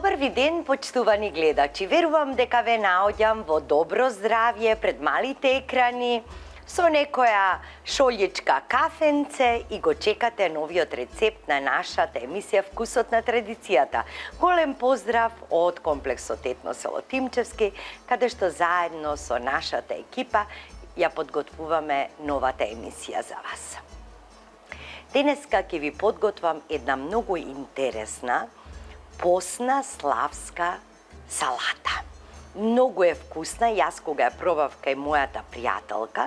Добар ви ден, почитувани гледачи. Верувам дека ве наоѓам во добро здравје пред малите екрани, со некоја шолјичка кафенце и го чекате новиот рецепт на нашата емисија Вкусот на традицијата. Голем поздрав од комплексот Етно село Тимчевски, каде што заедно со нашата екипа ја подготвуваме новата емисија за вас. Денеска ќе ви подготвам една многу интересна постна славска салата. Многу е вкусна, јас кога ја пробав кај мојата пријателка,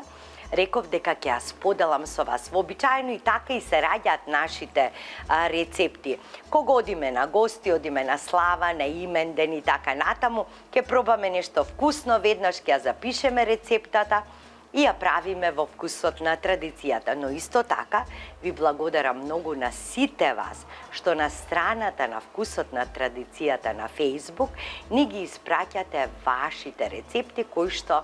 реков дека ќе ја споделам со вас. Вообичаено и така и се раѓаат нашите рецепти. Кога одиме на гости, одиме на слава, на именден и така натаму, ќе пробаме нешто вкусно, веднаш ќе ја запишеме рецептата и ја правиме во Вкусот на традицијата. Но исто така ви благодарам многу на сите вас што на страната на Вкусот на традицијата на Facebook ни ги испраќате вашите рецепти кои што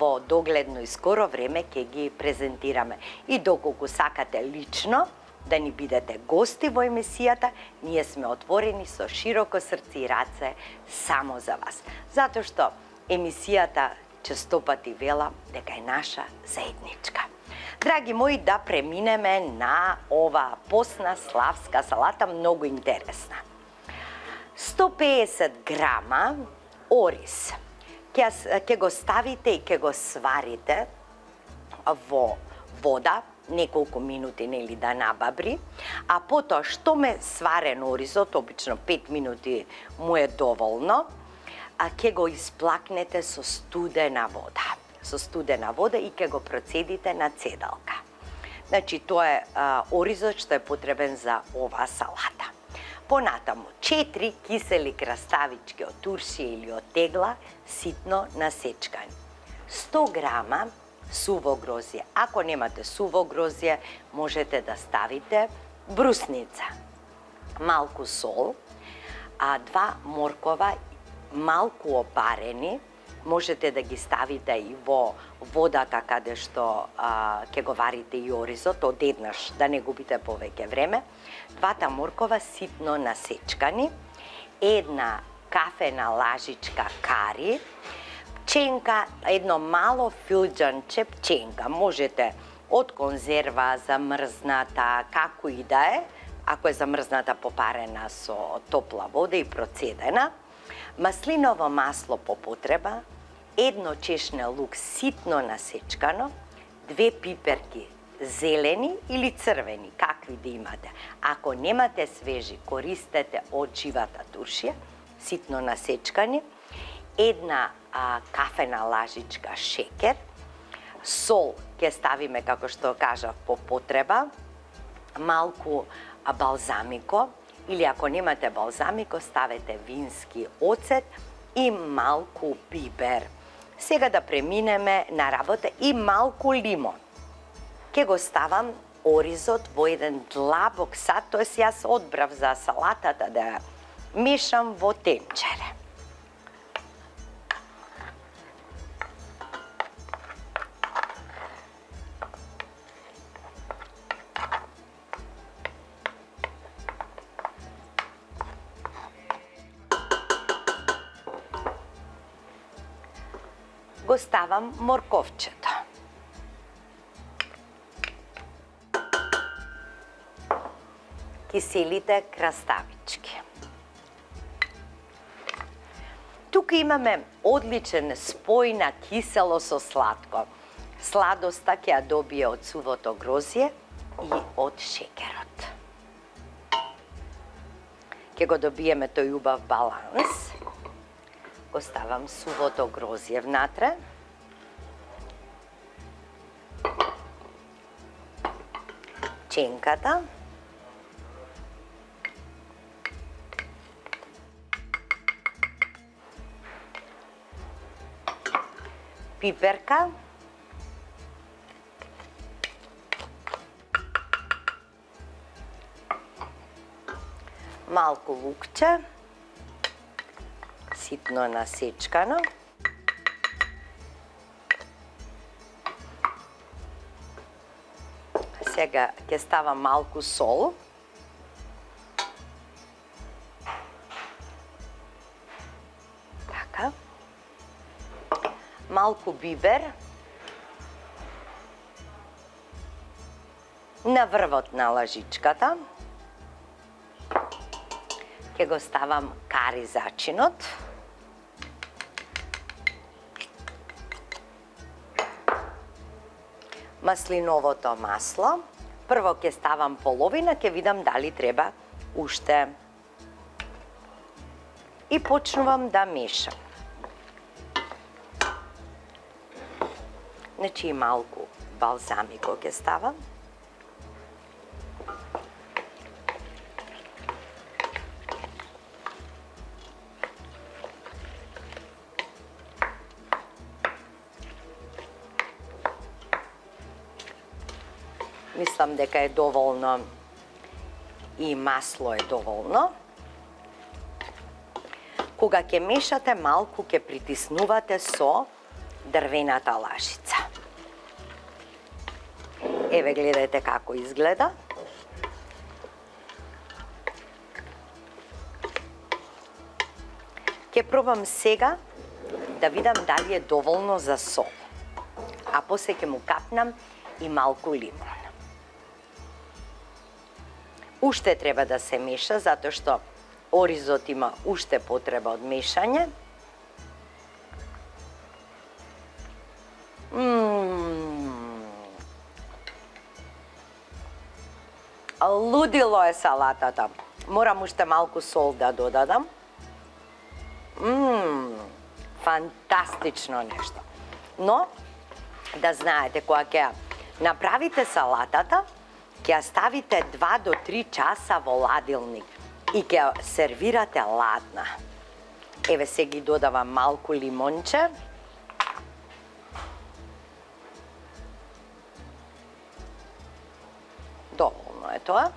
во догледно и скоро време ќе ги презентираме. И доколку сакате лично да ни бидете гости во емисијата, ние сме отворени со широко срце и раце само за вас. Затоа што емисијата честопати вела дека е наша заедничка. Драги мои, да преминеме на ова постна славска салата, многу интересна. 150 грама ориз ќе го ставите и ќе го сварите во вода неколку минути, нели, да набабри, а потоа што ме сварен оризот, обично 5 минути му е доволно, а ќе го исплакнете со студена вода. Со студена вода и ќе го процедите на цедалка. Значи, тоа е оризот што е потребен за оваа салата. Понатаму, 4 кисели краставички од туршија или од тегла, ситно насечкани. 100 грама суво грозје. Ако немате суво грозје, можете да ставите брусница. Малку сол, 2 моркова малку опарени, можете да ги ставите и во водата каде што ќе го варите и оризот, одеднаш да не губите повеќе време. 2 моркова ситно насечкани, 1 кафена лажичка кари, пченка, едно мало филџанче пченка. Можете од конзерва, замрзната, како и да е, ако е замрзната попарена со топла вода и процедена. Маслиново масло по потреба, 1 чешне лук ситно насечкано, 2 пиперки зелени или црвени, какви да имате. Ако немате свежи, користете од живата туршија, ситно насечкани, 1 кафена лажичка шекер, сол ќе ставиме, како што кажав, по потреба, малку балзамико, или ако немате балзамико, ставете вински оцет и малку пипер. Сега да преминеме на работа и малку лимон. Ке го ставам оризот во еден длабок сад, тоест јас одбрав за салатата да ја мешам во тенчере. Го ставам морковчето. Киселите краставички. Тука имаме одличен спој на кисело со сладко. Сладоста ќе ја добие од сувото грозје и од шекерот. Ќе го добиеме тој убав баланс. Го ставам сувото грозје внатре. Пченката. Пиперка. Малку лукче. Ситно насечкано. Сега ќе ставам малку сол. малку бибер на врвот на лажичката. Ќе го ставам кари зачинот. Маслиновото масло. Прво ќе ставам половина, ќе видам дали треба уште. И почнувам да мешам. Значи малку балзамико ќе ставам. Мислам дека е доволно и масло е доволно. Кога ќе мешате, малку ќе притиснувате со дрвената лашица. Еве гледате како изгледа. Ќе пробам сега да видам дали е доволно за сол. А после ќе му капнам и малку лимон. Уште треба да се меша, затоа што оризот има уште потреба од мешање. Лудило е салатата. Морам уште малку сол да додадам. Фантастично нешто. Но, да знаете, кога ќе направите салатата, ќе ја ставите 2 до 3 часа во ладилник и ќе ја сервирате ладна. Еве се ги додавам малку лимонче. Доволно е тоа.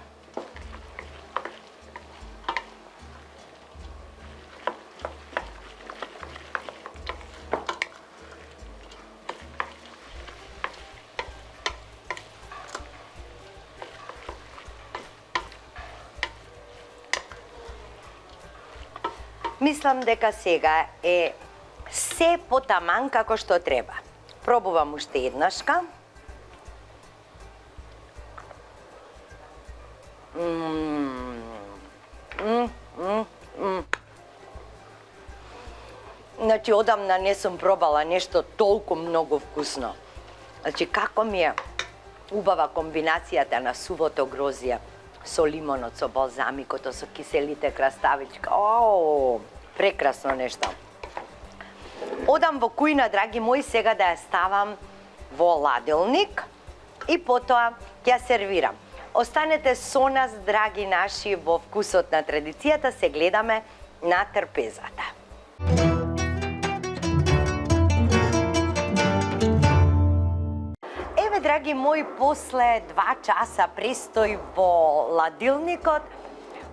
Мислам дека сега е се потаман како што треба. Пробувам уште еднашка. Значи, одамна не сум пробала нешто толку многу вкусно. Значи, како ми е убава комбинацијата на сувото грозје со лимонот, со балзамикото, со киселите краставичка. Прекрасно нешто. Одам во кујна, драги мои, сега да ја ставам во ладилник и потоа ќе ја сервирам. Останете со нас, драги наши, во вкусот на традицијата, се гледаме на трпезата. Еве, драги мои, после 2 часа престој во ладилникот,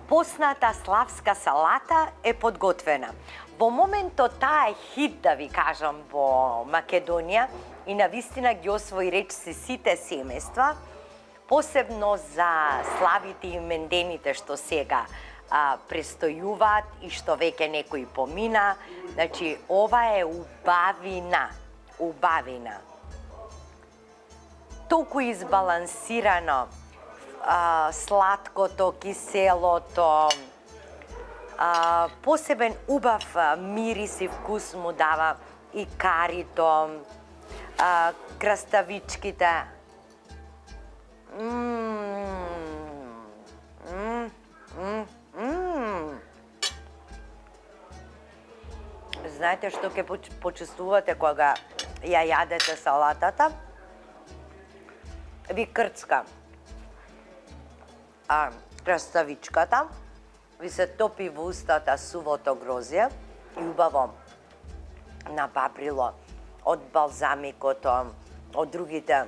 посната славска салата е подготвена. Во моментот таа е хит, да ви кажам, во Македонија и навистина ги освои речиси сите семејства, посебно за славите и имендените што сега престојуваат и што веќе некои помина. Значи, ова е убавина. Убавина. Толку избалансирано, сладкото, киселото, посебен убав мирис и вкус му дава и карито, краставичките. Знаете што ќе почувствувате кога ја јадете салатата? Ви крцка краставичката, ви се топи во устата сувото грозје и убаво набабрило од балзамикото, од другите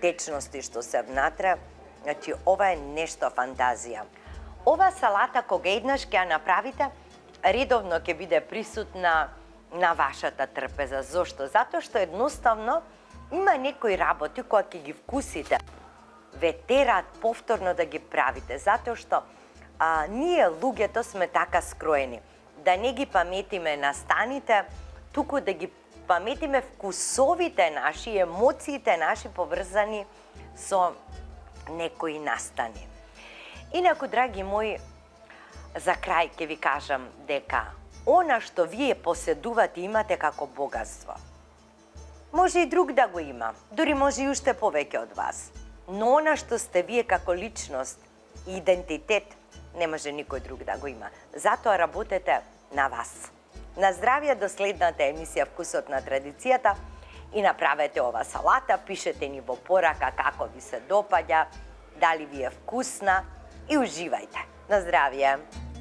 течности што се внатре. Значи, ова е нешто фантазија. Ова салата, кога еднаш ќе ја направите, редовно ќе биде присутна на вашата трпеза. Зошто? Затоа што едноставно има некои работи кои ќе ги вкусите, ве тераат повторно да ги правите, затоа што ние луѓето сме така скроени, да не ги паметиме настаните, туку да ги паметиме вкусовите наши, емоциите наши поврзани со некои настани. Инаку, драги мои, за крај ќе ви кажам дека она што вие поседувате имате како богатство, може и друг да го има, дури може и уште повеќе од вас. Но она што сте вие како личност и идентитет, не може никој друг да го има. Затоа работете на вас. На здравје до следната емисија Вкусот на традицијата и направете ова салата, пишете ни во порака како ви се допаѓа, дали ви е вкусна и уживајте. На здравје!